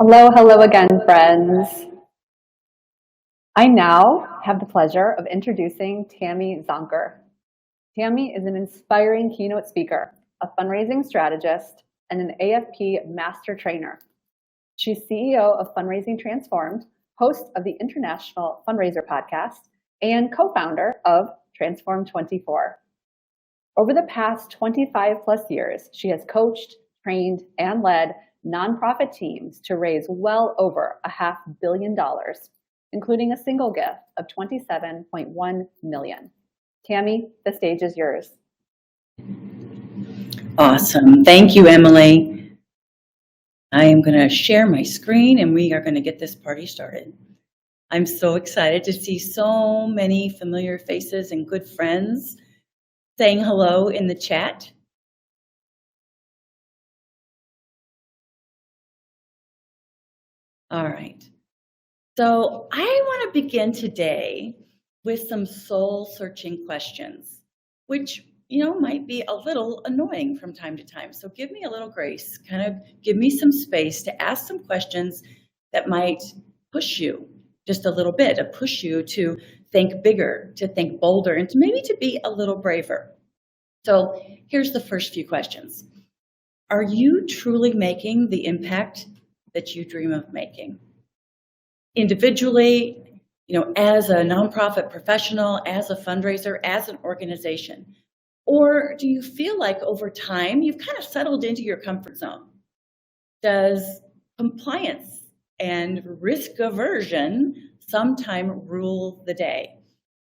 Hello, hello again, friends. I now have the pleasure of introducing Tammy Zonker. Tammy is an inspiring keynote speaker, a fundraising strategist, and an AFP master trainer. She's CEO of Fundraising Transformed, host of the International Fundraiser podcast, and co-founder of Transform 24. Over the past 25 plus years, she has coached, trained, and led nonprofit teams to raise well over $500 million, including a single gift of $27.1 million. Tammy, the stage is yours. Awesome. Thank you, Emily. I am going to share my screen and we are going to get this party started. I'm so excited to see so many familiar faces and good friends saying hello in the chat. All right. So I want to begin today with some soul-searching questions, which might be a little annoying from time to time. So give me a little grace, kind of give me some space to ask some questions that might push you just a little bit, to push you to think bigger, to think bolder, and maybe to be a little braver. So here's the first few questions. Are you truly making the impact that you dream of making? Individually, as a nonprofit professional, as a fundraiser, as an organization? Or do you feel like over time you've kind of settled into your comfort zone? Does compliance and risk aversion sometime rule the day?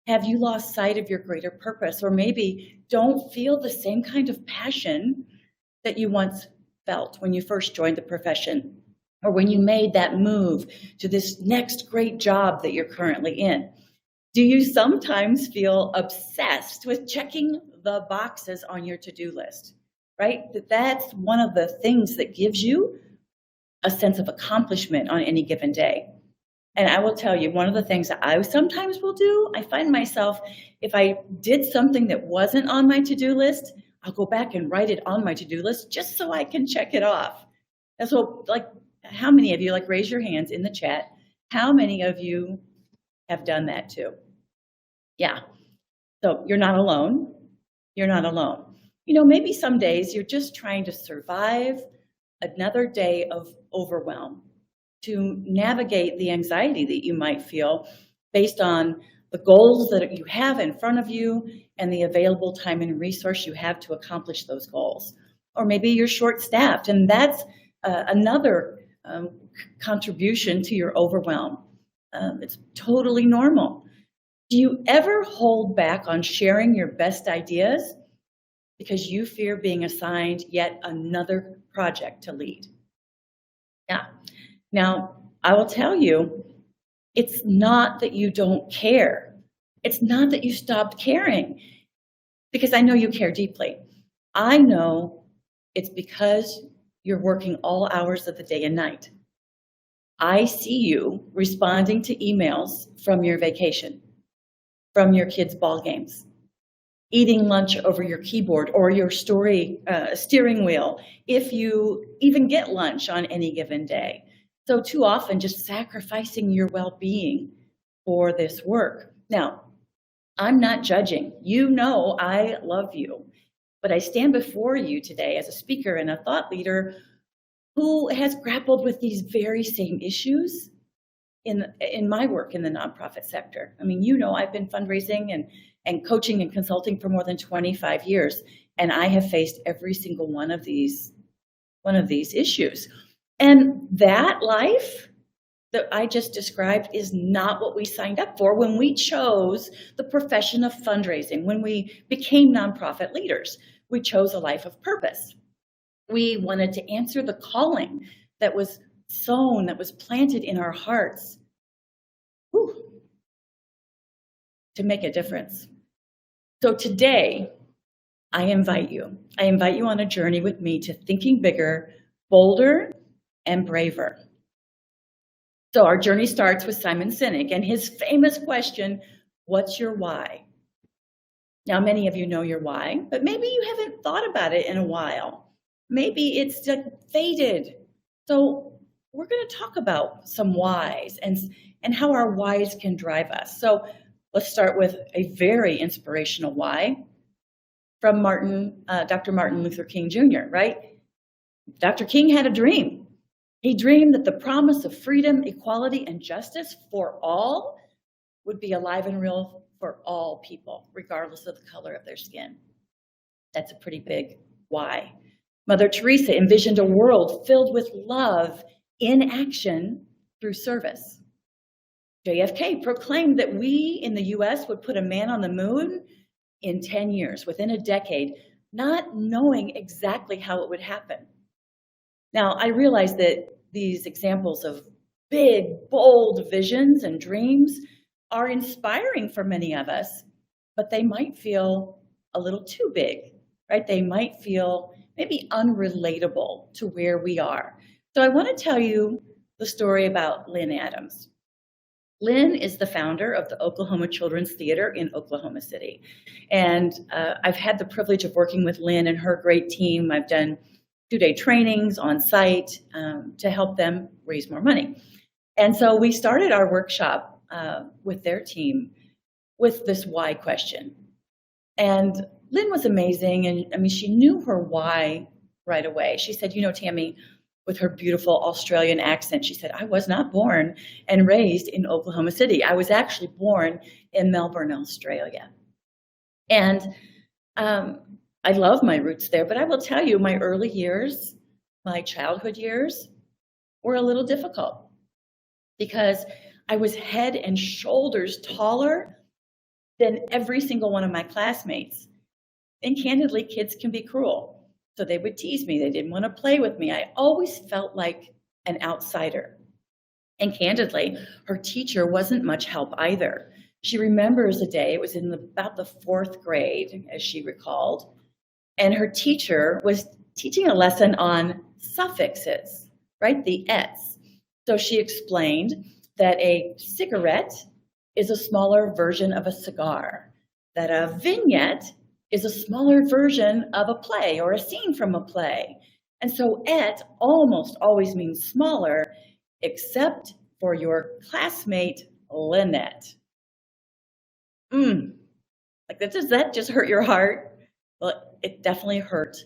Have you lost sight of your greater purpose, or maybe don't feel the same kind of passion that you once felt when you first joined the profession, or when you made that move to this next great job that you're currently in? Do you sometimes feel obsessed with checking the boxes on your to-do list, right? That's one of the things that gives you a sense of accomplishment on any given day. And I will tell you, one of the things that I sometimes will do, I find myself, if I did something that wasn't on my to-do list, I'll go back and write it on my to-do list just so I can check it off. And so, how many of you, raise your hands in the chat, how many of you have done that too? Yeah, so you're not alone. You're not alone. Maybe some days you're just trying to survive another day of overwhelm, to navigate the anxiety that you might feel based on the goals that you have in front of you and the available time and resource you have to accomplish those goals. Or maybe you're short-staffed, and that's another contribution to your overwhelm. It's totally normal. Do you ever hold back on sharing your best ideas because you fear being assigned yet another project to lead? Yeah. Now, I will tell you, it's not that you don't care. It's not that you stopped caring, because I know you care deeply. I know it's because you're working all hours of the day and night. I see you responding to emails from your vacation, from your kids' ball games, eating lunch over your keyboard or your steering wheel, if you even get lunch on any given day. So too often just sacrificing your well-being for this work. Now, I'm not judging. I love you, but I stand before you today as a speaker and a thought leader who has grappled with these very same issues in my work in the nonprofit sector. I mean, I've been fundraising and coaching and consulting for more than 25 years, and I have faced every single one of these issues. And that life that I just described is not what we signed up for when we chose the profession of fundraising, when we became nonprofit leaders. We chose a life of purpose. We wanted to answer the calling that was sown, that was planted in our hearts, to make a difference. So today, I invite you on a journey with me to thinking bigger, bolder, and braver. So our journey starts with Simon Sinek and his famous question, what's your why? Now, many of you know your why, but maybe you haven't thought about it in a while. Maybe it's faded. So we're going to talk about some whys and how our whys can drive us. So let's start with a very inspirational why from Dr. Martin Luther King Jr., right? Dr. King had a dream. He dreamed that the promise of freedom, equality, and justice for all would be alive and real for all people, regardless of the color of their skin. That's a pretty big why. Mother Teresa envisioned a world filled with love in action through service. JFK proclaimed that we in the US would put a man on the moon in 10 years, within a decade, not knowing exactly how it would happen. Now, I realize that these examples of big, bold visions and dreams are inspiring for many of us, but they might feel a little too big, right? They might feel maybe unrelatable to where we are. So I want to tell you the story about Lynn Adams. Lynn is the founder of the Oklahoma Children's Theater in Oklahoma City. And I've had the privilege of working with Lynn and her great team. I've done 2-day trainings on site to help them raise more money. And so we started our workshop with their team with this why question. And Lynn was amazing. And I mean, she knew her why right away. She said, you know, Tammy, with her beautiful Australian accent, she said, I was not born and raised in Oklahoma City. I was actually born in Melbourne, Australia. And I love my roots there, but I will tell you, my early years, my childhood years, were a little difficult because I was head and shoulders taller than every single one of my classmates. And candidly, kids can be cruel. So they would tease me. They didn't want to play with me. I always felt like an outsider. And candidly, her teacher wasn't much help either. She remembers a day, it was in about the 4th grade, as she recalled, and her teacher was teaching a lesson on suffixes, right, the ets. So she explained that a cigarette is a smaller version of a cigar, that a vignette is a smaller version of a play or a scene from a play. And so et almost always means smaller, except for your classmate, Lynette. Like that, does that just hurt your heart? Well, it definitely hurt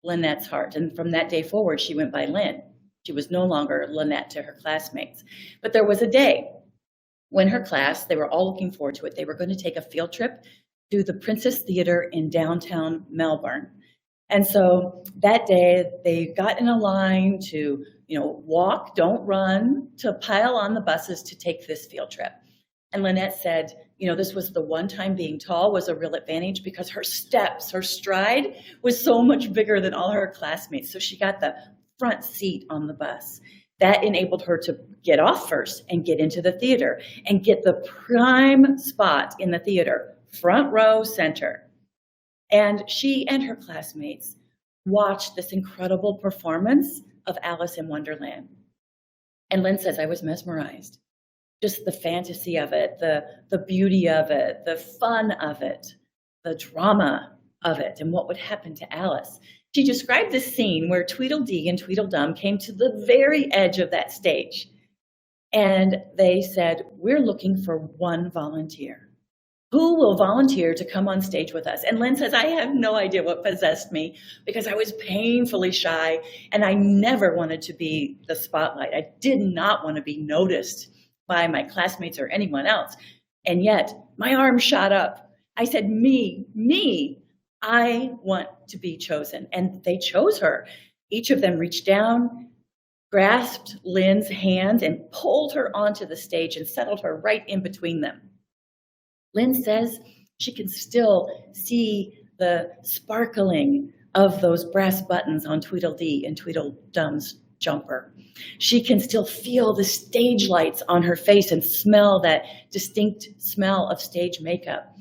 Lynette's heart. And from that day forward, she went by Lynn. She was no longer Lynette to her classmates. But there was a day when her class, they were all looking forward to it. They were going to take a field trip to the Princess Theater in downtown Melbourne. And so that day they got in a line to, walk, don't run, to pile on the buses to take this field trip. And Lynette said, this was the one time being tall was a real advantage because her steps, her stride was so much bigger than all her classmates. So she got the front seat on the bus. That enabled her to get off first and get into the theater and get the prime spot in the theater, front row center. And she and her classmates watched this incredible performance of Alice in Wonderland. And Lynn says, I was mesmerized. Just the fantasy of it, the beauty of it, the fun of it, the drama of it, and what would happen to Alice. She described this scene where Tweedledee and Tweedledum came to the very edge of that stage. And they said, we're looking for one volunteer. Who will volunteer to come on stage with us? And Lynn says, I have no idea what possessed me because I was painfully shy and I never wanted to be the spotlight. I did not want to be noticed by my classmates or anyone else. And yet my arm shot up. I said, me, I want to be chosen. And they chose her. Each of them reached down, grasped Lynn's hands and pulled her onto the stage and settled her right in between them. Lynn says she can still see the sparkling of those brass buttons on Tweedledee and Tweedledum's jumper. She can still feel the stage lights on her face and smell that distinct smell of stage makeup.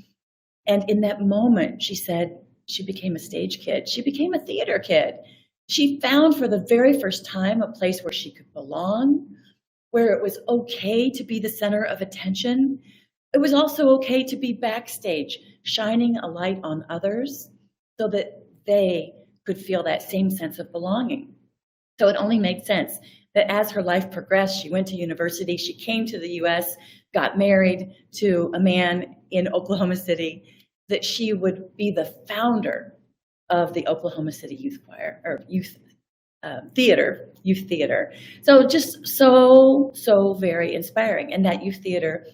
And in that moment, she said she became a stage kid. She became a theater kid. She found for the very first time a place where she could belong, where it was okay to be the center of attention. It was also okay to be backstage, shining a light on others so that they could feel that same sense of belonging. So it only made sense that as her life progressed, she went to university, she came to the US, got married to a man in Oklahoma City, that she would be the founder of the Oklahoma City Youth Choir, or youth theater. So just so very inspiring. And that youth theater,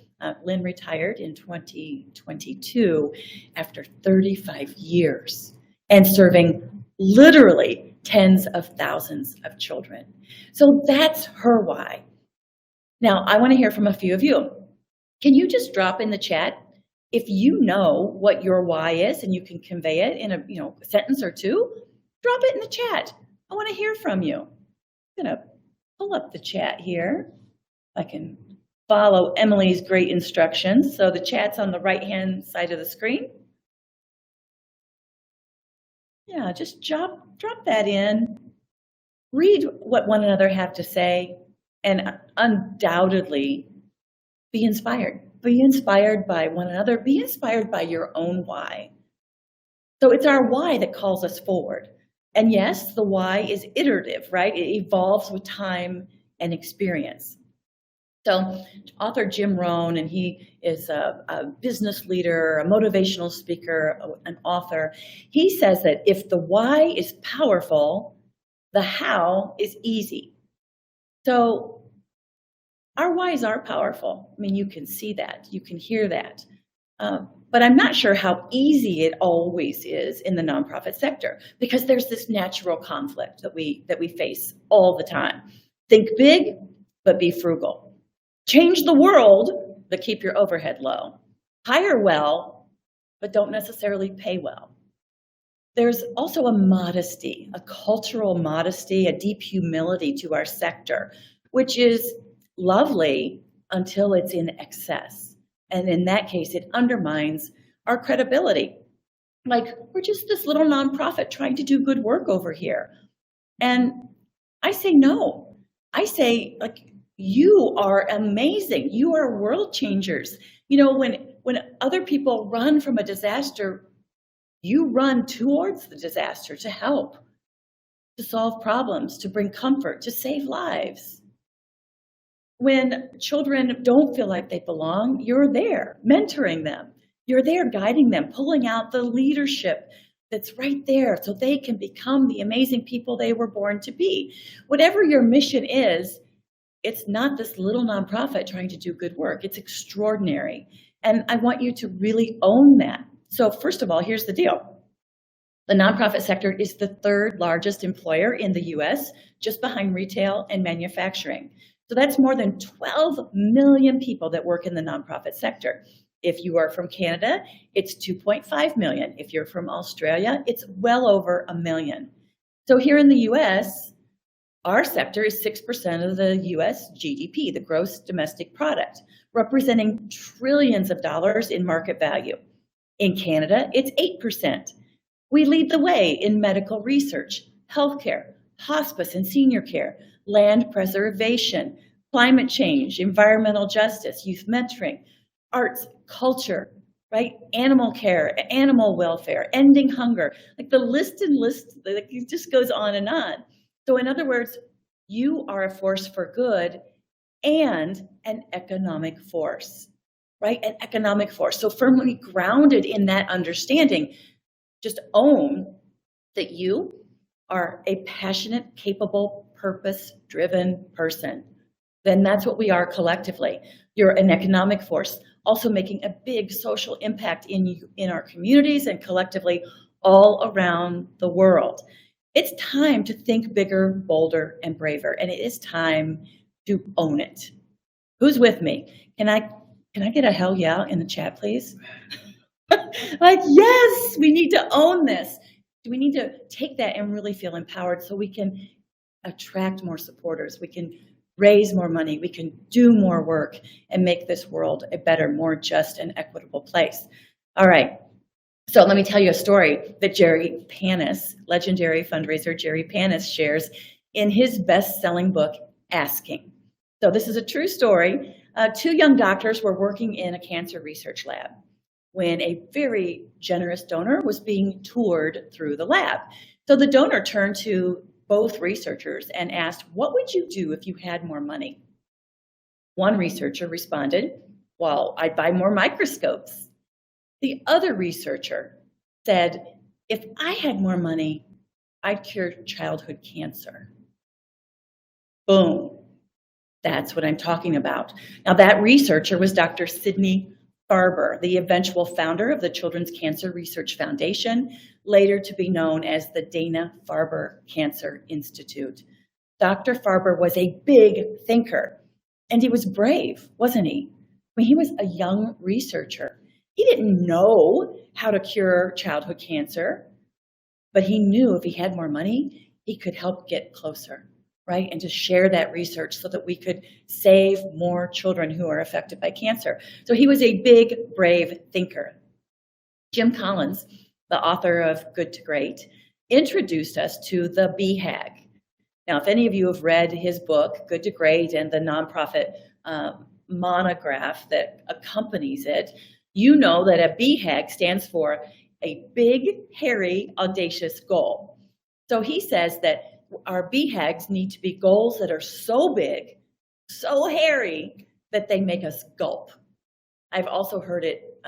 Lynn retired in 2022 after 35 years and serving literally tens of thousands of children. So that's her why. Now, I want to hear from a few of you. Can you just drop in the chat if you know what your why is and you can convey it in a sentence or two? Drop it in the chat. I want to hear from you. I'm going to pull up the chat here. I can follow Emily's great instructions. So the chat's on the right-hand side of the screen. Yeah, just drop that in. Read what one another have to say, and undoubtedly be inspired. Be inspired by one another. Be inspired by your own why. So it's our why that calls us forward. And yes, the why is iterative, right? It evolves with time and experience. So author Jim Rohn, and he is a business leader, a motivational speaker, an author. He says that if the why is powerful, the how is easy. So our whys are powerful. I mean, you can see that, you can hear that. But I'm not sure how easy it always is in the nonprofit sector, because there's this natural conflict that we face all the time. Think big, but be frugal. Change the world, but keep your overhead low. Hire well, but don't necessarily pay well. There's also a modesty, a cultural modesty, a deep humility to our sector, which is lovely until it's in excess. And in that case, it undermines our credibility. Like, we're just this little nonprofit trying to do good work over here. And I say no. I say, like, you are amazing. You are world changers. You know, when other people run from a disaster, you run towards the disaster to help, to solve problems, to bring comfort, to save lives. When children don't feel like they belong, you're there mentoring them. You're there guiding them, pulling out the leadership that's right there so they can become the amazing people they were born to be. Whatever your mission is, it's not this little nonprofit trying to do good work. It's extraordinary. And I want you to really own that. So first of all, here's the deal. The nonprofit sector is the third largest employer in the US, just behind retail and manufacturing. So that's more than 12 million people that work in the nonprofit sector. If you are from Canada, it's 2.5 million. If you're from Australia, it's well over 1 million. So here in the US, our sector is 6% of the US GDP, the gross domestic product, representing trillions of dollars in market value. In Canada, it's 8%. We lead the way in medical research, healthcare, hospice and senior care, land preservation, climate change, environmental justice, youth mentoring, arts, culture, right? Animal care, animal welfare, ending hunger. Like the list, like it just goes on and on. So in other words, you are a force for good and an economic force, right? An economic force. So firmly grounded in that understanding, just own that you are a passionate, capable, purpose-driven person. Then that's what we are collectively. You're an economic force, also making a big social impact in our communities and collectively all around the world. It's time to think bigger, bolder, and braver, and it is time to own it. Who's with me? Can I get a hell yeah in the chat, please? Like, yes, we need to own this. We need to take that and really feel empowered so we can attract more supporters. We can raise more money. We can do more work and make this world a better, more just and equitable place. All right. So let me tell you a story that Jerry Panis, legendary fundraiser Jerry Panis, shares in his best-selling book, Asking. So this is a true story. Two young doctors were working in a cancer research lab when a very generous donor was being toured through the lab. So the donor turned to both researchers and asked, what would you do if you had more money? One researcher responded, well, I'd buy more microscopes. The other researcher said, if I had more money, I'd cure childhood cancer. Boom. That's what I'm talking about. Now, that researcher was Dr. Sidney Farber, the eventual founder of the Children's Cancer Research Foundation, later to be known as the Dana-Farber Cancer Institute. Dr. Farber was a big thinker, and he was brave, wasn't he? I mean, he was a young researcher. He didn't know how to cure childhood cancer, but he knew if he had more money, he could help get closer, right? And to share that research so that we could save more children who are affected by cancer. So he was a big, brave thinker. Jim Collins, the author of Good to Great, introduced us to the BHAG. Now, if any of you have read his book, Good to Great, and the nonprofit monograph that accompanies it, you know that a BHAG stands for a big, hairy, audacious goal. So he says that our BHAGs need to be goals that are so big, so hairy, that they make us gulp. I've also heard it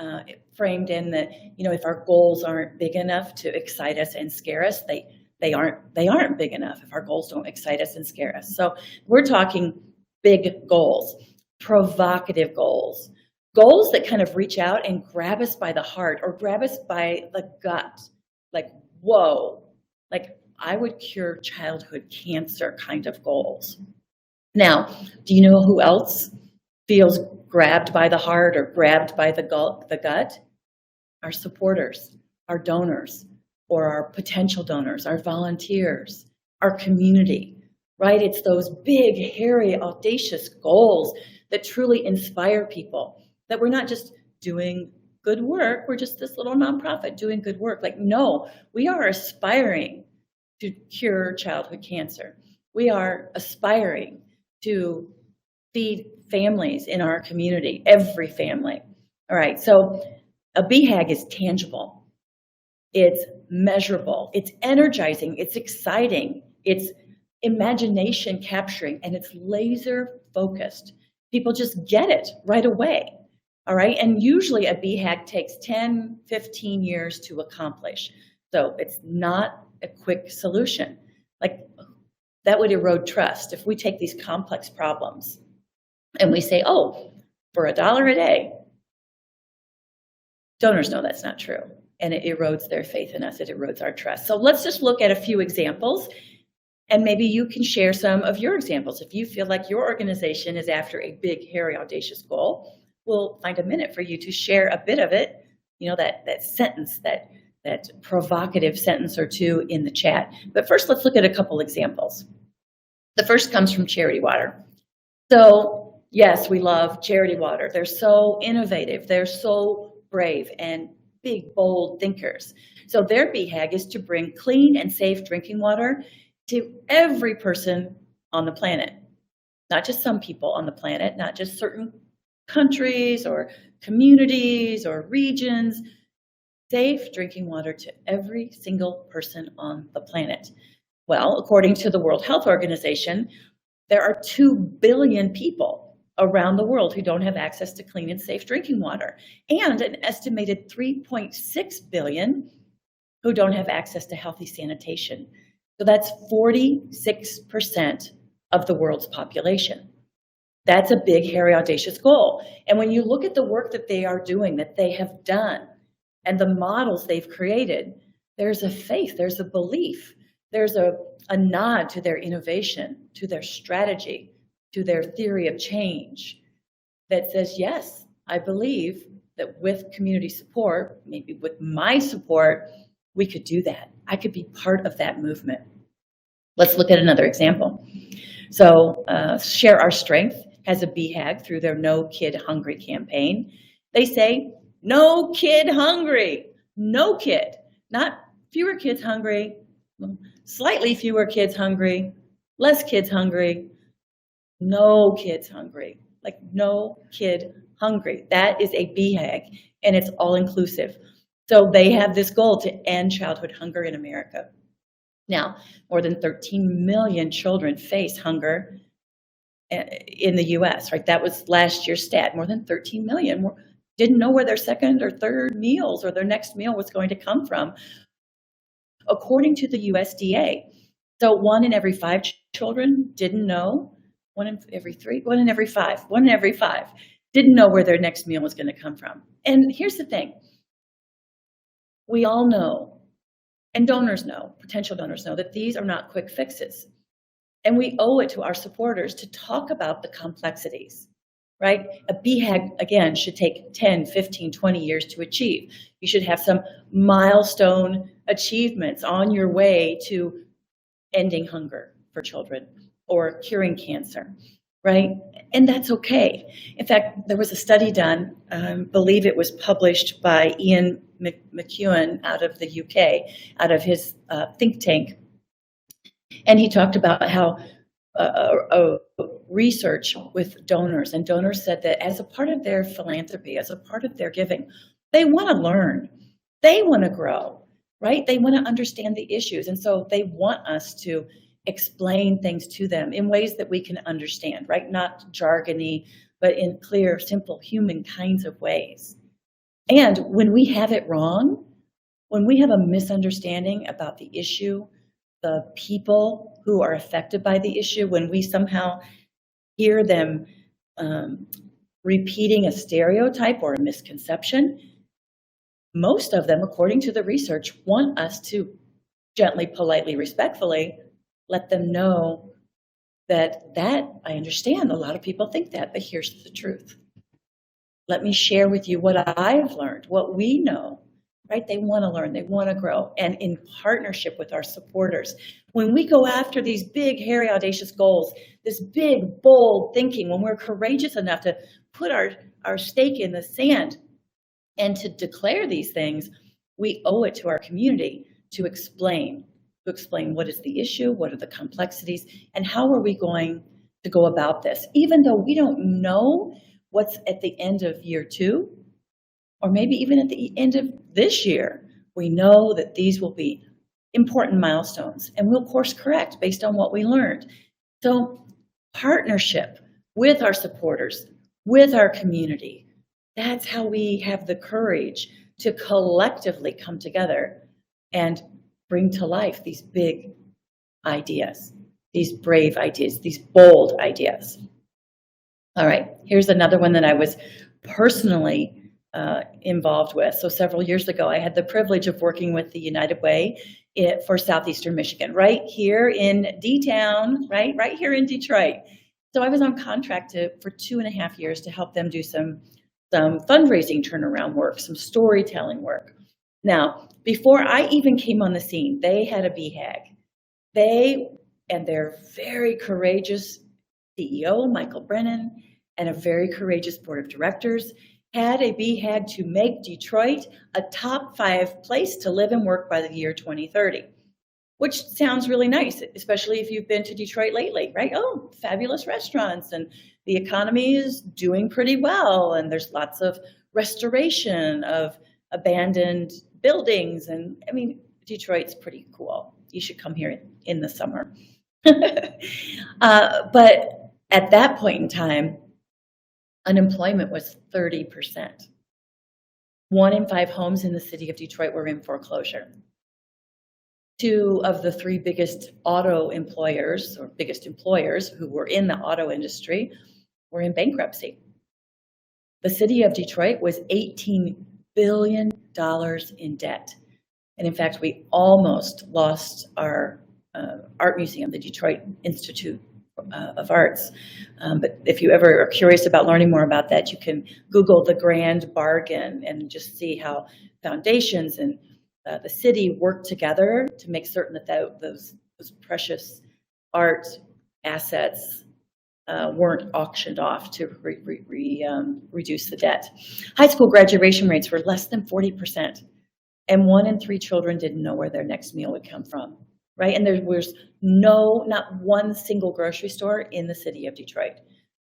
framed in that, you know, if our goals aren't big enough to excite us and scare us, they aren't big enough if our goals don't excite us and scare us. So we're talking big goals, provocative goals, goals that kind of reach out and grab us by the heart or grab us by the gut. Like, whoa, like I would cure childhood cancer kind of goals. Now, do you know who else feels grabbed by the heart or grabbed by the gut? Our supporters, our donors, or our potential donors, our volunteers, our community, right? It's those big, hairy, audacious goals that truly inspire people, that we're not just doing good work, we're just this little nonprofit doing good work. Like, no, we are aspiring to cure childhood cancer. We are aspiring to feed families in our community, every family. All right, so a BHAG is tangible. It's measurable, it's energizing, it's exciting, it's imagination capturing, and it's laser focused. People just get it right away. All right, and usually a BHAG takes 10, 15 years to accomplish. So it's not a quick solution. Like, that would erode trust. If we take these complex problems and we say, oh, for $1 a day, donors know that's not true. And it erodes their faith in us, it erodes our trust. So let's just look at a few examples, and maybe you can share some of your examples. If you feel like your organization is after a big, hairy, audacious goal, we'll find a minute for you to share a bit of it, you know, that sentence, that provocative sentence or two in the chat. But first, let's look at a couple examples. The first comes from Charity Water. So yes, we love Charity Water. They're so innovative. They're so brave and big, bold thinkers. So their BHAG is to bring clean and safe drinking water to every person on the planet. Not just some people on the planet, not just certain countries or communities or regions. Safe drinking water to every single person on the planet. Well, according to the World Health Organization, there are 2 billion people around the world who don't have access to clean and safe drinking water, and an estimated 3.6 billion who don't have access to healthy sanitation. So that's 46% of the world's population. That's a big, hairy, audacious goal. And when you look at the work that they are doing, that they have done, and the models they've created, there's a faith, there's a belief, there's a nod to their innovation, to their strategy, to their theory of change that says, yes, I believe that with community support, maybe with my support, we could do that. I could be part of that movement. Let's look at another example. So Share Our Strength has a BHAG through their No Kid Hungry campaign. They say, no kid hungry, no kid, not fewer kids hungry, slightly fewer kids hungry, less kids hungry, no kids hungry, like no kid hungry. That is a BHAG, and it's all inclusive. So they have this goal to end childhood hunger in America. Now, more than 13 million children face hunger in the US, right? That was last year's stat. More than 13 million didn't know where their second or third meals or their next meal was going to come from, according to the USDA. So 1 in every 5 children didn't know. 1 in every 3, 1 in every 5, 1 in every 5 didn't know where their next meal was going to come from. And here's the thing. We all know, and donors know, potential donors know, that these are not quick fixes. And we owe it to our supporters to talk about the complexities, right? A BHAG, again, should take 10, 15, 20 years to achieve. You should have some milestone achievements on your way to ending hunger for children or curing cancer, right? And that's okay. In fact, there was a study done, I believe it was published by Ian McEwan out of the UK, out of his think tank. And he talked about how research with donors, and donors said that as a part of their philanthropy, as a part of their giving, they want to learn, they want to grow, right? They want to understand the issues. And so they want us to explain things to them in ways that we can understand, right? Not jargony, but in clear, simple, human kinds of ways. And when we have it wrong, when we have a misunderstanding about the issue, the people who are affected by the issue, when we somehow hear them repeating a stereotype or a misconception, most of them, according to the research, want us to gently, politely, respectfully let them know that I understand. A lot of people think that, but here's the truth. Let me share with you what I've learned, what we know, right? They want to learn, they want to grow, and in partnership with our supporters. When we go after these big, hairy, audacious goals, this big, bold thinking, when we're courageous enough to put our stake in the sand and to declare these things, we owe it to our community to explain what is the issue, what are the complexities, and how are we going to go about this, even though we don't know what's at the end of year 2, or maybe even at the end of this year. We know that these will be important milestones, and we'll course correct based on what we learned. So partnership with our supporters, with our community, that's how we have the courage to collectively come together and bring to life these big ideas, these brave ideas, these bold ideas. All right, here's another one that I was personally involved with. So several years ago, I had the privilege of working with the United Way for Southeastern Michigan, right here in D-Town, right here in Detroit. So I was on contract for 2.5 years to help them do some fundraising turnaround work, some storytelling work. Now, before I even came on the scene, they had a BHAG. They and their very courageous CEO, Michael Brennan, and a very courageous board of directors had a BHAG to make Detroit a top 5 place to live and work by the year 2030, which sounds really nice, especially if you've been to Detroit lately, right? Oh, fabulous restaurants, and the economy is doing pretty well, and there's lots of restoration of abandoned buildings, and I mean, Detroit's pretty cool. You should come here in the summer. But at that point in time, unemployment was 30%. 1 in 5 homes in the city of Detroit were in foreclosure. 2 of the 3 biggest auto employers, or biggest employers who were in the auto industry, were in bankruptcy. The city of Detroit was $18 billion in debt. And in fact, we almost lost our art museum, the Detroit Institute of Arts. But if you ever are curious about learning more about that, you can Google the Grand Bargain and just see how foundations and the city worked together to make certain that those precious art assets weren't auctioned off to reduce the debt. High school graduation rates were less than 40%, and 1 in 3 children didn't know where their next meal would come from, right? And there was not one single grocery store in the city of Detroit.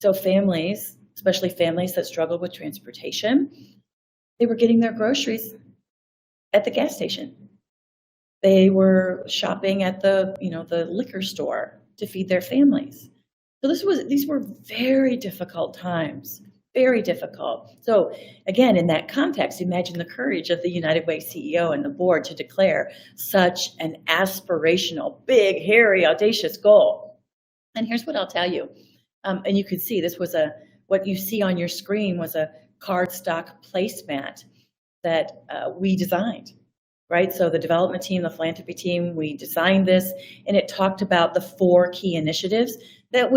So families, especially families that struggled with transportation, they were getting their groceries at the gas station. They were shopping at the liquor store to feed their families. So these were very difficult times, very difficult. So again, in that context, imagine the courage of the United Way CEO and the board to declare such an aspirational, big, hairy, audacious goal. And here's what I'll tell you. And you can see what you see on your screen was a cardstock placemat that we designed. Right, so the development team, the philanthropy team, we designed this, and it talked about the 4 key initiatives that what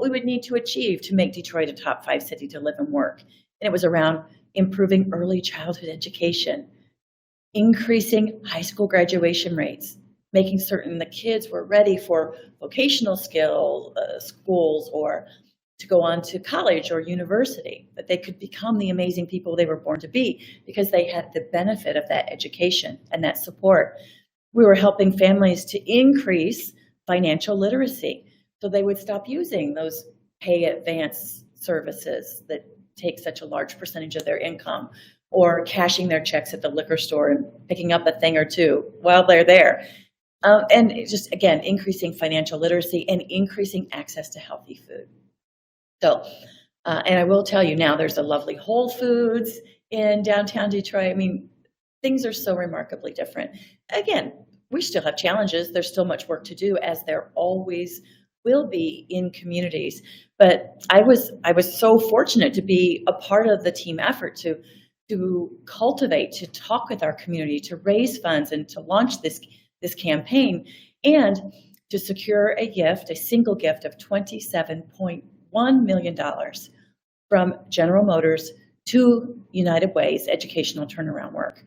we would need to achieve to make Detroit a top 5 city to live and work. And it was around improving early childhood education, increasing high school graduation rates, making certain the kids were ready for vocational schools or to go on to college or university, that they could become the amazing people they were born to be because they had the benefit of that education and that support. We were helping families to increase financial literacy so they would stop using those pay advance services that take such a large percentage of their income, or cashing their checks at the liquor store and picking up a thing or two while they're there. And just, again, increasing financial literacy and increasing access to healthy food. So, and I will tell you now, there's a lovely Whole Foods in downtown Detroit. I mean, things are so remarkably different. Again, we still have challenges. There's still much work to do, as there always will be in communities. But I was so fortunate to be a part of the team effort to cultivate, to talk with our community, to raise funds, and to launch this campaign, and to secure a single gift of $27.1 million from General Motors to United Way's educational turnaround work.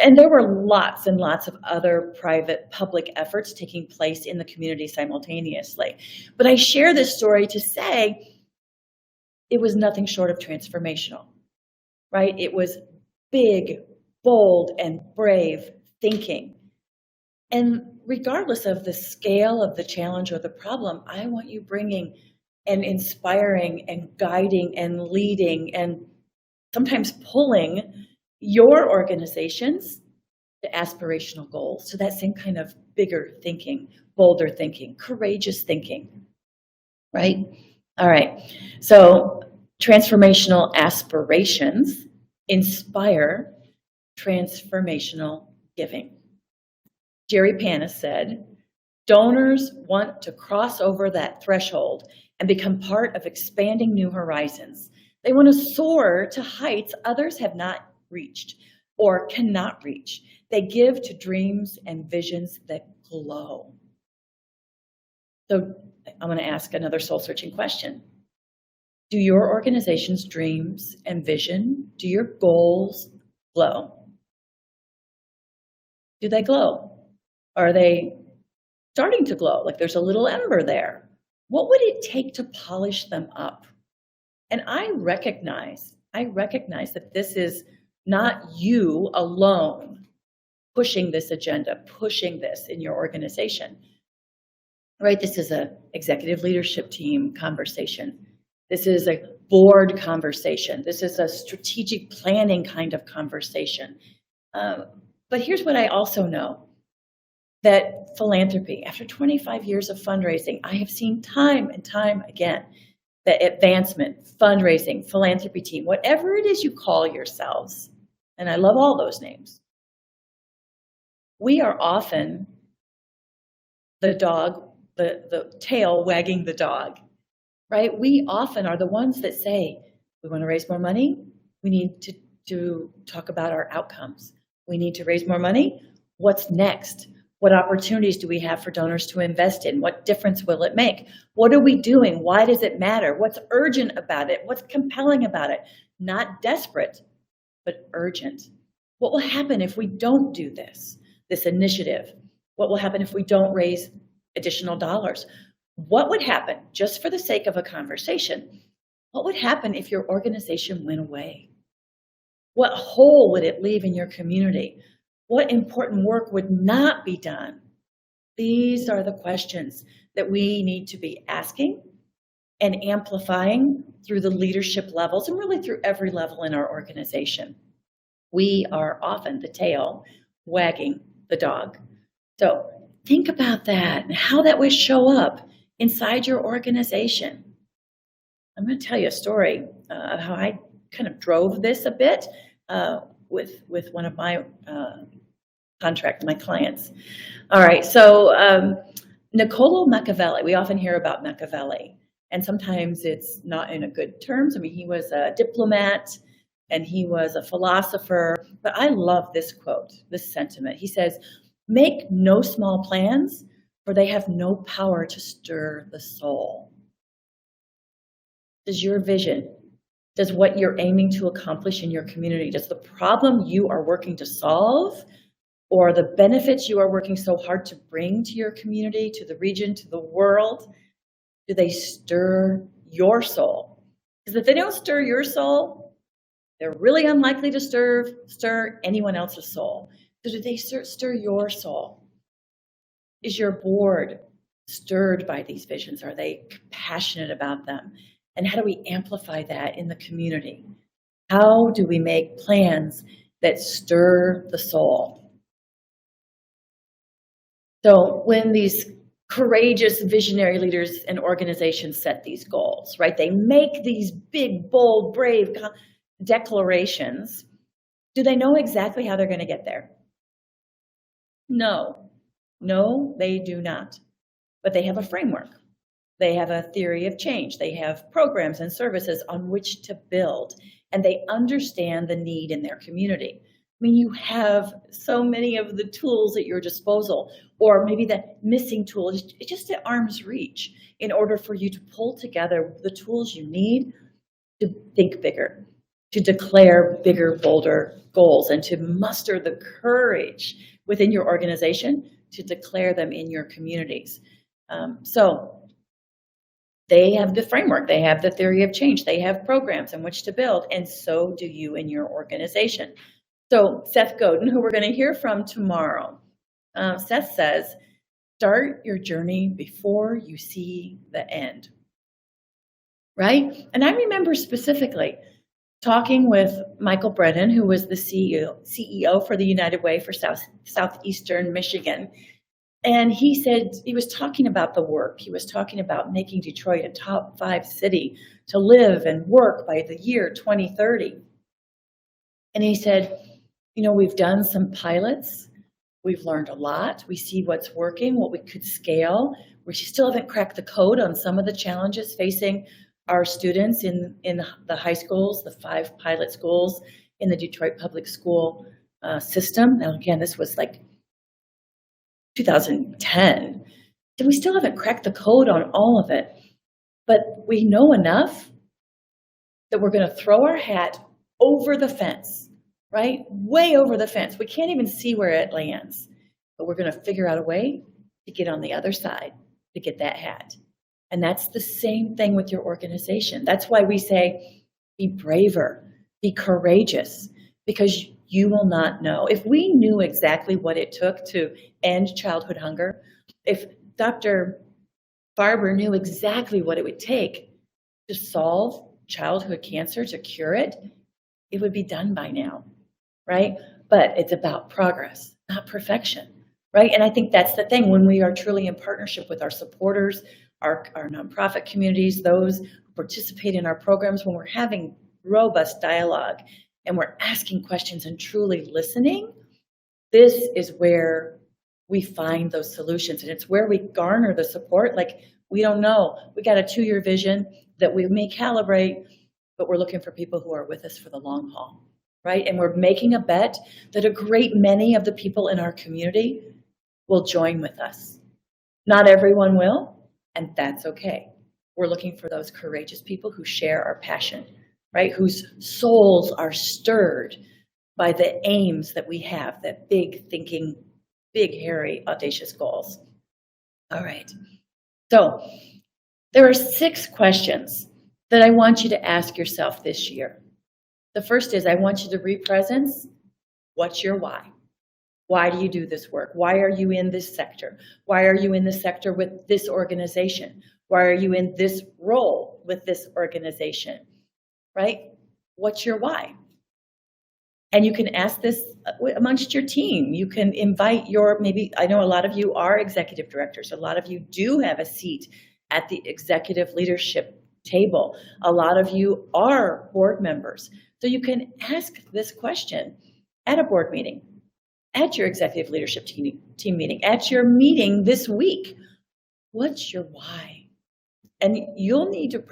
And there were lots and lots of other private public efforts taking place in the community simultaneously. But I share this story to say it was nothing short of transformational, right? It was big, bold, and brave thinking. And regardless of the scale of the challenge or the problem, I want you bringing and inspiring and guiding and leading and sometimes pulling your organizations to aspirational goals, to that same kind of bigger thinking, bolder thinking, courageous thinking, right? All right, so transformational aspirations inspire transformational giving. Jerry Panis said, donors want to cross over that threshold and become part of expanding new horizons. They want to soar to heights others have not reached or cannot reach. They give to dreams and visions that glow. So I'm going to ask another soul-searching question. Do your organization's dreams and vision, do your goals glow? Do they glow? Are they starting to glow? Like there's a little ember there. What would it take to polish them up? And I recognize that this is not you alone pushing this agenda, pushing this in your organization, right? This is an executive leadership team conversation. This is a board conversation. This is a strategic planning kind of conversation. But here's what I also know. That philanthropy, after 25 years of fundraising, I have seen time and time again that advancement, fundraising, philanthropy team, whatever it is you call yourselves, and I love all those names, we are often the dog, the tail wagging the dog, right? We often are the ones that say, we want to raise more money. We need to talk about our outcomes. We need to raise more money. What's next? What opportunities do we have for donors to invest in? What difference will it make? What are we doing? Why does it matter? What's urgent about it? What's compelling about it? Not desperate, but urgent. What will happen if we don't do this initiative? What will happen if we don't raise additional dollars? What would happen, just for the sake of a conversation, what would happen if your organization went away? What hole would it leave in your community? What important work would not be done? These are the questions that we need to be asking and amplifying through the leadership levels and really through every level in our organization. We are often the tail wagging the dog. So think about that and how that would show up inside your organization. I'm going to tell you a story of how I kind of drove this a bit with one of my my clients. All right, so Niccolo Machiavelli, we often hear about Machiavelli, and sometimes it's not in a good terms. I mean, he was a diplomat and he was a philosopher, but I love this quote, this sentiment. He says, "Make no small plans, for they have no power to stir the soul." Does your vision, does what you're aiming to accomplish in your community, does the problem you are working to solve or the benefits you are working so hard to bring to your community, to the region, to the world, do they stir your soul? Because if they don't stir your soul, they're really unlikely to stir anyone else's soul. So do they stir your soul? Is your board stirred by these visions? Are they passionate about them? And how do we amplify that in the community? How do we make plans that stir the soul? So when these courageous visionary leaders and organizations set these goals, right? They make these big, bold, brave declarations. Do they know exactly how they're going to get there? No, they do not. But they have a framework. They have a theory of change. They have programs and services on which to build, and they understand the need in their community. I mean, you have so many of the tools at your disposal, or maybe the missing tool is just at arm's reach in order for you to pull together the tools you need to think bigger, to declare bigger, bolder goals, and to muster the courage within your organization to declare them in your communities. So they have the framework, they have the theory of change, they have programs in which to build, and so do you in your organization. So Seth Godin, who we're going to hear from tomorrow, Seth says, start your journey before you see the end, right? And I remember specifically talking with Michael Brennan, who was the CEO for the United Way for Southeastern Michigan. And he said, he was talking about the work. He was talking about making Detroit a top 5 city to live and work by the year 2030. And he said, you know, we've done some pilots. We've learned a lot. We see what's working, what we could scale. We still haven't cracked the code on some of the challenges facing our students in the high schools, the 5 pilot schools in the Detroit public school system. Now, again, this was like 2010. So we still haven't cracked the code on all of it, but we know enough that we're going to throw our hat over the fence, right? Way over the fence. We can't even see where it lands, but we're going to figure out a way to get on the other side to get that hat. And that's the same thing with your organization. That's why we say, be braver, be courageous, because you will not know. If we knew exactly what it took to end childhood hunger, if Dr. Farber knew exactly what it would take to solve childhood cancer, to cure it, it would be done by now, right? But it's about progress, not perfection, right? And I think that's the thing when we are truly in partnership with our supporters, our nonprofit communities, those who participate in our programs, when we're having robust dialogue and we're asking questions and truly listening, this is where we find those solutions. And it's where we garner the support. Like, we don't know. We got a 2-year vision that we may calibrate, but we're looking for people who are with us for the long haul, right? And we're making a bet that a great many of the people in our community will join with us. Not everyone will, and that's okay. We're looking for those courageous people who share our passion, right? Whose souls are stirred by the aims that we have, that big thinking, big, hairy, audacious goals. All right. So there are 6 questions that I want you to ask yourself this year. The first is, I want you to re-presence, what's your why? Why do you do this work? Why are you in this sector? Why are you in this sector with this organization? Why are you in this role with this organization, right? What's your why? And you can ask this amongst your team. You can invite maybe, I know a lot of you are executive directors. A lot of you do have a seat at the executive leadership table. A lot of you are board members. So you can ask this question at a board meeting, at your executive leadership team meeting, at your meeting this week. What's your why? And you'll need to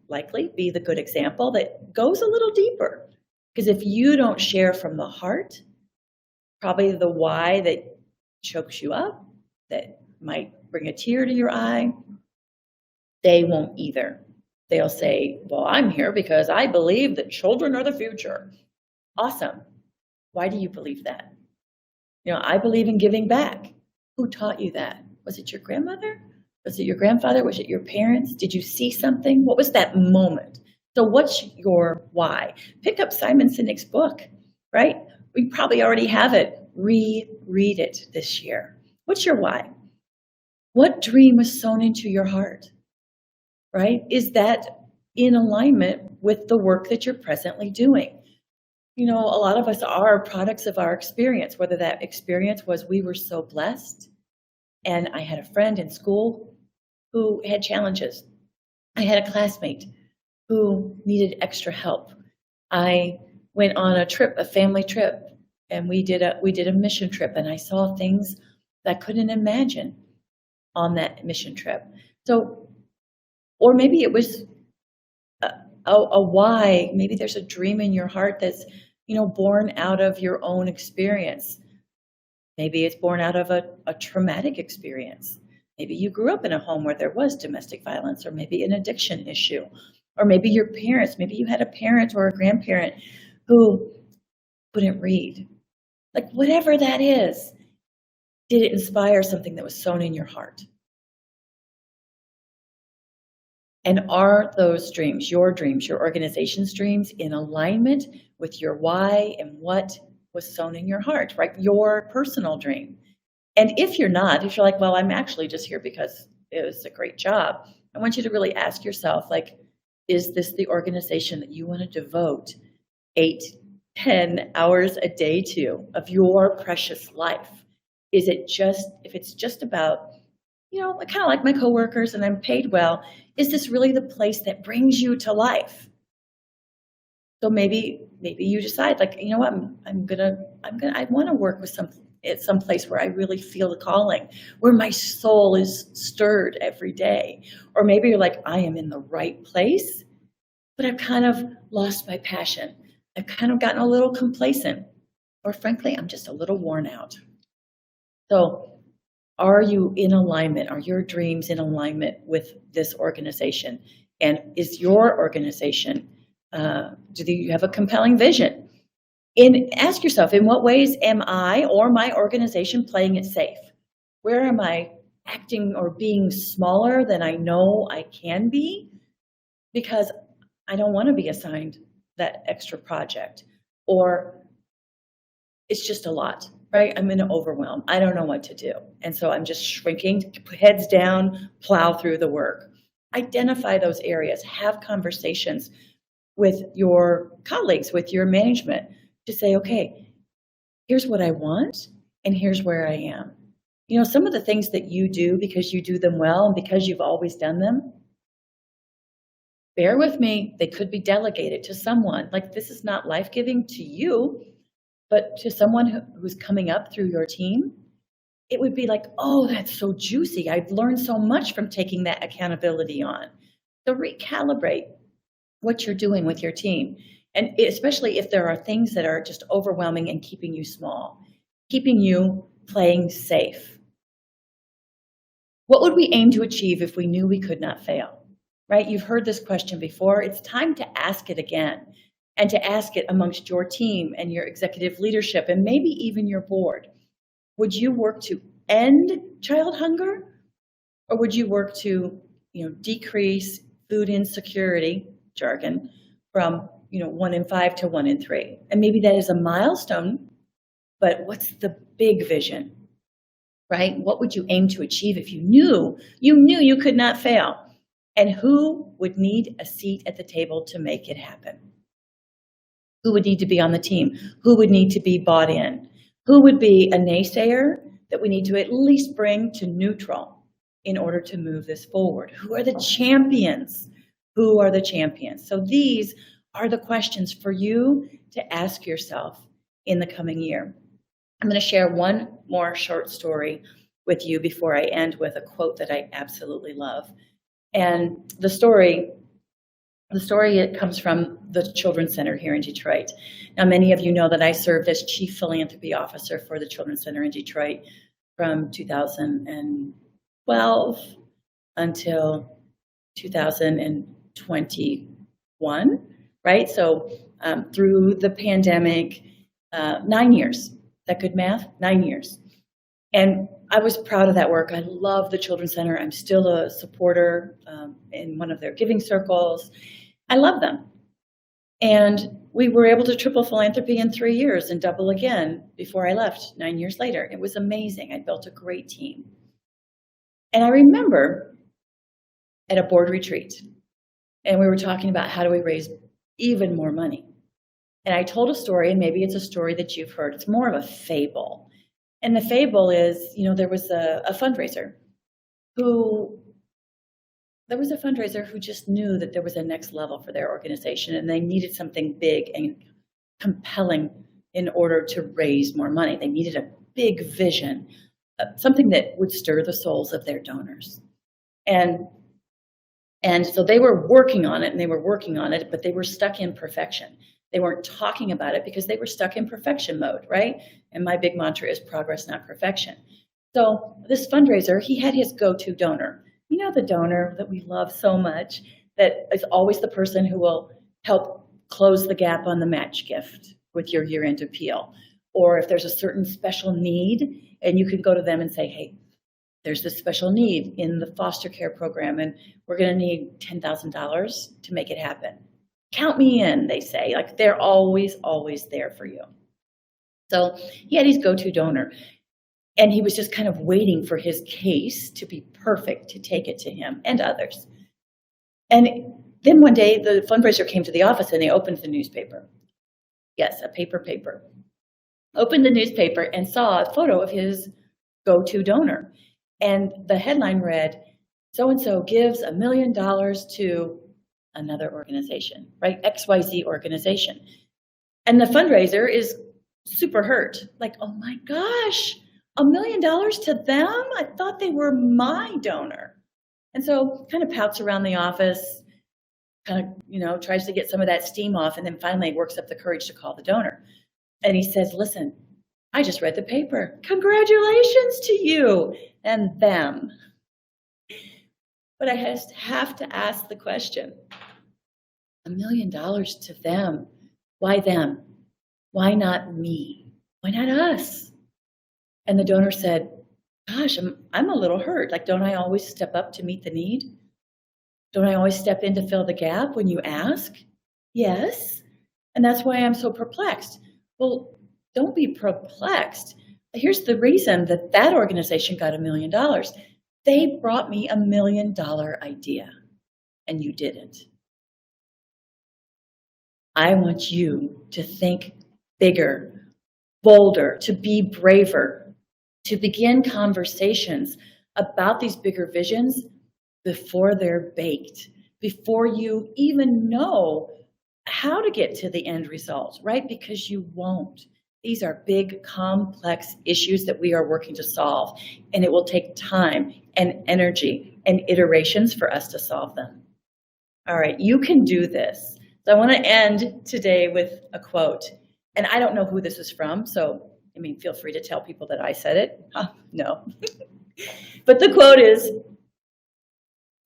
likely be the good example that goes a little deeper. Because if you don't share from the heart, probably the why that chokes you up, that might bring a tear to your eye, they won't either. They'll say, well, I'm here because I believe that children are the future. Awesome. Why do you believe that? I believe in giving back. Who taught you that? Was it your grandmother? Was it your grandfather? Was it your parents? Did you see something? What was that moment? So what's your why? Pick up Simon Sinek's book, right? We probably already have it. Reread it this year. What's your why? What dream was sown into your heart, right? Is that in alignment with the work that you're presently doing? A lot of us are products of our experience, whether that experience was we were so blessed and I had a friend in school who had challenges. I had a classmate who needed extra help. I went on a trip, a family trip, and we did a mission trip, and I saw things that I couldn't imagine on that mission trip. So, or maybe it was a why. Maybe there's a dream in your heart that's born out of your own experience. Maybe it's born out of a traumatic experience. Maybe you grew up in a home where there was domestic violence, or maybe an addiction issue. Or maybe your parents, maybe you had a parent or a grandparent who couldn't read. Like whatever that is, did it inspire something that was sown in your heart? And are those dreams, your organization's dreams, in alignment with your why and what was sown in your heart, right? Your personal dream. And if you're not, if you're like, well, I'm actually just here because it was a great job, I want you to really ask yourself, is this the organization that you want to devote 8, 10 hours a day to of your precious life? Is it just, if it's just about, kind of like my coworkers and I'm paid well, is this really the place that brings you to life? So maybe you decide, I want to work with some place where I really feel the calling, where my soul is stirred every day. Or maybe you're like, I am in the right place, but I've kind of lost my passion. I've kind of gotten a little complacent, or frankly, I'm just a little worn out. So are you in alignment? Are your dreams in alignment with this organization? And is your organization, do you have a compelling vision? Ask yourself, in what ways am I or my organization playing it safe? Where am I acting or being smaller than I know I can be? Because I don't want to be assigned that extra project, or it's just a lot, right? I'm in an overwhelm. I don't know what to do. And so I'm just shrinking, heads down, plow through the work. Identify those areas, have conversations with your colleagues, with your management, to say, okay, here's what I want, and here's where I am. Some of the things that you do because you do them well and because you've always done them, bear with me, they could be delegated to someone. This is not life-giving to you, but to someone who's coming up through your team, it would be like, oh, that's so juicy. I've learned so much from taking that accountability on. So recalibrate what you're doing with your team. And especially if there are things that are just overwhelming and keeping you small, keeping you playing safe. What would we aim to achieve if we knew we could not fail? Right? You've heard this question before. It's time to ask it again, and to ask it amongst your team and your executive leadership and maybe even your board. Would you work to end child hunger, or would you work to, decrease food insecurity, jargon, from 1 in 5 to 1 in 3? And maybe that is a milestone, but what's the big vision, right? What would you aim to achieve if you knew you could not fail? And who would need a seat at the table to make it happen? Who would need to be on the team? Who would need to be bought in? Who would be a naysayer that we need to at least bring to neutral in order to move this forward? Who are the champions? Who are the champions? So these are the questions for you to ask yourself in the coming year. I'm going to share one more short story with you before I end with a quote that I absolutely love. And the story it comes from the Children's Center here in Detroit. Now, many of you know that I served as Chief Philanthropy Officer for the Children's Center in Detroit from 2012 until 2021, right? So through the pandemic, 9 years. Is that good math? 9 years. And I was proud of that work. I love the Children's Center. I'm still a supporter in one of their giving circles. I love them. And we were able to triple philanthropy in 3 years and double again before I left 9 years later. It was amazing. I built a great team. And I remember at a board retreat, and we were talking about how do we raise even more money. And I told a story, and maybe it's a story that you've heard. It's more of a fable. And the fable is, there was a fundraiser who just knew that there was a next level for their organization, and they needed something big and compelling in order to raise more money. They needed a big vision, something that would stir the souls of their donors. And so they were working on it, but they were stuck in perfection. They weren't talking about it because they were stuck in perfection mode, right? And my big mantra is progress, not perfection. So this fundraiser, he had his go-to donor. The donor that we love so much, that is always the person who will help close the gap on the match gift with your year-end appeal. Or if there's a certain special need, and you can go to them and say, hey, there's this special need in the foster care program, and we're going to need $10,000 to make it happen. Count me in, they say. Like, they're always, always there for you. So he had his go-to donor, and he was just kind of waiting for his case to be perfect to take it to him and others. And then one day, the fundraiser came to the office, and they opened the newspaper. Yes, a paper. Opened the newspaper and saw a photo of his go-to donor. And the headline read, so-and-so gives $1 million to another organization, right? XYZ organization. And the fundraiser is super hurt. Like, oh my gosh, $1 million to them? I thought they were my donor. And so kind of pouts around the office, kind of, tries to get some of that steam off, and then finally works up the courage to call the donor. And he says, listen, I just read the paper. Congratulations to you and them. But I just have to ask the question, $1 million to them. Why them? Why not me? Why not us? And the donor said, gosh, I'm a little hurt. Like, don't I always step up to meet the need? Don't I always step in to fill the gap when you ask? Yes. And that's why I'm so perplexed. Well, don't be perplexed. Here's the reason that organization got $1 million. They brought me $1 million idea, and you didn't. I want you to think bigger, bolder, to be braver, to begin conversations about these bigger visions before they're baked, before you even know how to get to the end result, right? Because you won't. These are big, complex issues that we are working to solve, and it will take time and energy and iterations for us to solve them. All right, you can do this. So I want to end today with a quote, and I don't know who this is from, so feel free to tell people that I said it. No. But the quote is,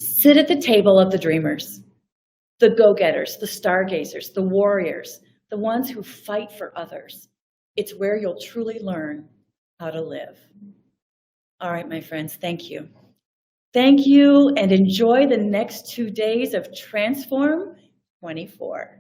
sit at the table of the dreamers, the go-getters, the stargazers, the warriors, the ones who fight for others. It's where you'll truly learn how to live. All right, my friends, thank you. Thank you, and enjoy the next 2 days of Transform 24.